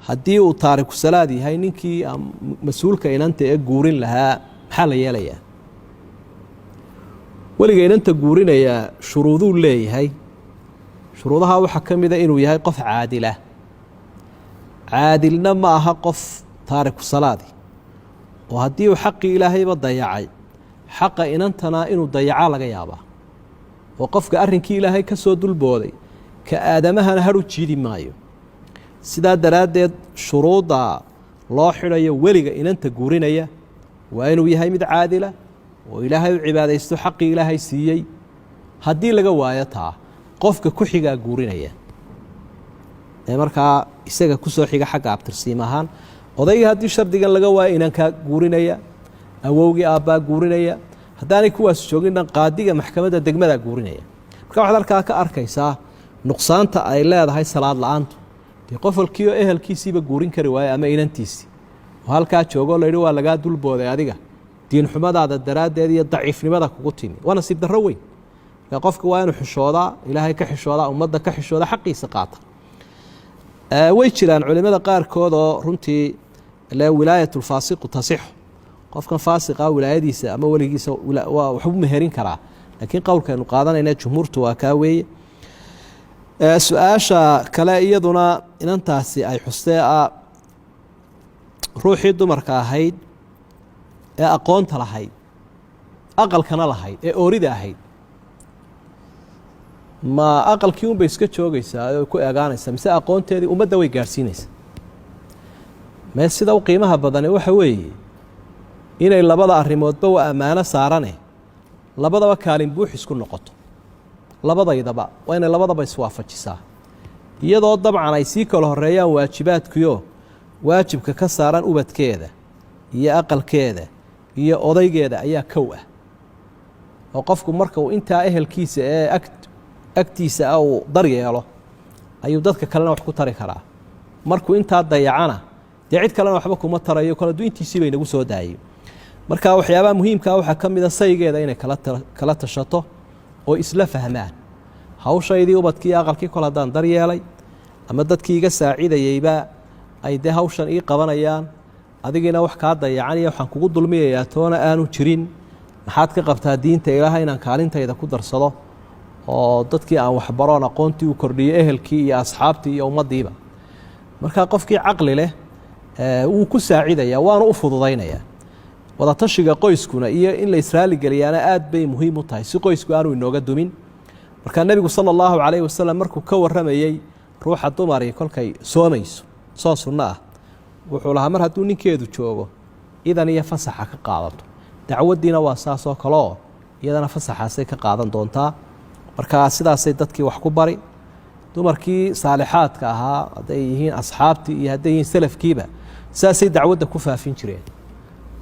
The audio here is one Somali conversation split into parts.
haddii uu taariku salaad yahay ninkii mas-uulka inanta ee guurin lahaa maxaa la yeelayaa weliga inanta guurinayaa shuruuduu leeyahay shuruudaha waxaa ka mida inuu yahay qof caadila caadilna ma aha qof taariku salaadi oo haddii uu xaqii ilaahayba dayacay xaqa inantana inuu dayacaa laga yaabaa oo qofka arrinkii ilaahay ka soo dulbooday ka aadamahana hadhu jiidi maayo sidaa daraaddeed shuruudda loo xidhayo weliga inanta guurinaya waa inuu yahay mid caadila oo ilaahay u cibaadaysto xaqii ilaahay siiyey haddii laga waayo taa qofka ku xigaa guurinaya ee markaa isaga ku soo xiga xagga abtirsiim ahaan odaygii haddii shardigan laga waayo inankaa guurinaya awowgii aabbaa guurinaya haddaanay kuwaas joogin dhan qaadiga maxkamadda degmadaa guurinaya marka waxaad halkaa ka arkaysaa nuqsaanta ay leedahay salaad la-aantu dee qofalkii oo ehelkiisiiba guurin kari waayo ama inantiisii oo halkaa joogoo layidhi waa lagaa dulbooday adiga diinxumadaada daraaddeed iyo daciifnimada kugu timi waa nasiib darro weyn marka qofka waa inuu xishoodaa ilaahay ka xishoodaa ummadda ka xishooda xaqiisa qaata way jiraan culimada qaarkood oo runtii le wilaayatulfaasiqu tasixu qofkan faasiqa wilaayadiisa ama weligiisa waxbuu meherin karaa laakiin qowlkaynu qaadanayna jumhuurtu waa kaa weeye su-aasha kale iyaduna inantaasi ay xustee ruuxii dumarka ahayd ee aqoonta lahayd aqalkana lahayd ee oorida ahayd ma aqalkii unbay iska joogaysaa oo ku eegaanaysaa mise aqoonteedii ummadda way gaadhsiinaysaa mee sida u qiimaha badane waxa weeye inay labada arrimoodba waa ammaano saarane labadaba kaalin buux isku noqoto labadaydaba waa inay labadaba iswaafajisaa iyadoo dabcan ay sii kala horeeyaan waajibaadkiyo waajibka ka saaran ubadkeeda iyo aqalkeeda iyo odaygeeda ayaa kow ah oo qofku marka uu intaa ehelkiisa ee agtiisa ah uu daryeelo ayuu dadka kalena wax ku tari karaa markuu intaa dayacana dee cid kalena waxba kuma tarayo kala duintiisii bay nagu soo daayey marka waxyaabaha muhiimkaa waxaa ka mida saygeeda inay kala tashato oo isla fahmaan hawshaydii ubadkii aqalkii kol haddaan daryeelay ama dadkii iga saacidayeyba ay dee hawshan ii qabanayaan adigiina wax kaa dayacanaya waxaan kugu dulmiyayaa toona aanu jirin maxaad ka qabtaa diinta ilaaha inaan kaalintayda ku darsado oo dadkii aan waxbaroon aqoontii u kordhiyo ehelkii iyo asxaabtii iyo ummaddiiba marka qofkii caqli leh wuu ku saacidayaa waana u fududaynayaa wadatashiga qoyskuna iyo in la israaligeliyaana aad bay muhiim u tahay si qoysku aanu inooga dumin markaa nebigu sala allahu calayhi wasalam markuu ka warramayey ruuxa dumari kolkay soomayso soo sunno ah wuxuu lahaa mar hadduu ninkeedu joogo idan iyo fasaxa ka qaadato dacwaddiina waa saasoo kaleoo iyadana fasaxaasay ka qaadan doontaa markaa sidaasay dadkii wax ku bari dumarkii saalixaadka ahaa hadday yihiin asxaabtii iyo hadday yihiin salafkiiba saasay dacwadda ku faafin jireen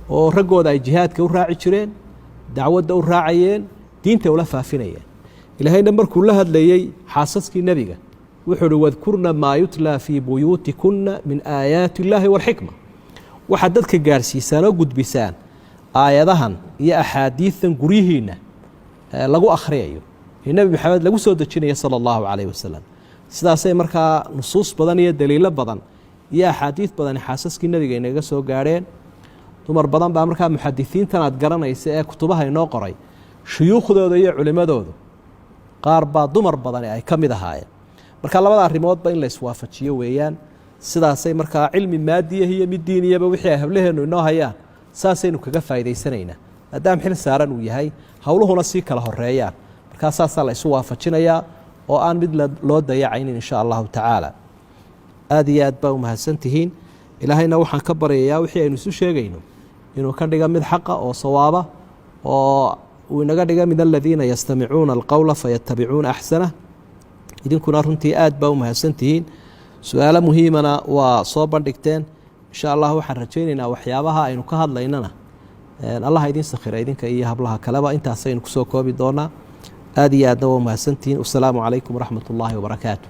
oo raggooda ay jihaadka u raaci jireen dacwadda u raacayeen diinta ula faafinayeen ilaahayna markuu la hadlayey xaasaskii nebiga wuxuu uhi wadkurna maa yutlaa fii buyuutikunna min aayaati illaahi waalxikma waxaad dadka gaadhsiisaan oo gudbisaan aayadahan iyo axaadiidan guryihiinna lagu akhriyayo ee nebi maxamed lagu soo dejinaya sala allahu calayh wasalam sidaasay markaa nusuus badan iyo daliilo badan iyo axaadiid badani xaasaskii nebiga inaga soo gaadheen dumar badan baa markaa muxadisiintan aad garanaysa ee kutubaha inoo qoray shuyuukhdooda iyo culimmadoodu qaar baa dumar badani ay ka mid ahaayeen marka labada arrimoodba in la iswaafajiyo weeyaan sidaasay markaa cilmi maadiyah iyo mid diiniyaba wixii ay hablaheennu inoo hayaan saasaynu kaga faa'idaysanaynaa maadaama xil saaran uu yahay howluhuna sii kala horeeyaan markaa saasaa la isu waafajinayaa oo aan mid loo dayacaynin insha allahu tacaala aad iyo aad baa u mahadsantihiin ilaahayna waxaan ka baryayaa wixii aynu isu sheegayno inuu ka dhiga mid xaqa oo sawaaba oo uu inaga dhiga min aladiina yastamicuuna alqowla fayatabicuuna axsanah idinkuna runtii aad baa u mahadsantihiin su-aalo muhiimana waa soo bandhigteen insha allah waxaan rajaynaynaa waxyaabaha aynu ka hadlaynana allah idin sakhira idinka iyo hablaha kaleba intaasaynu kusoo koobi doonaa aad iyo aadna waa mahadsantihiin wasalaamu calaykum waraxmat ullaahi wabarakaatu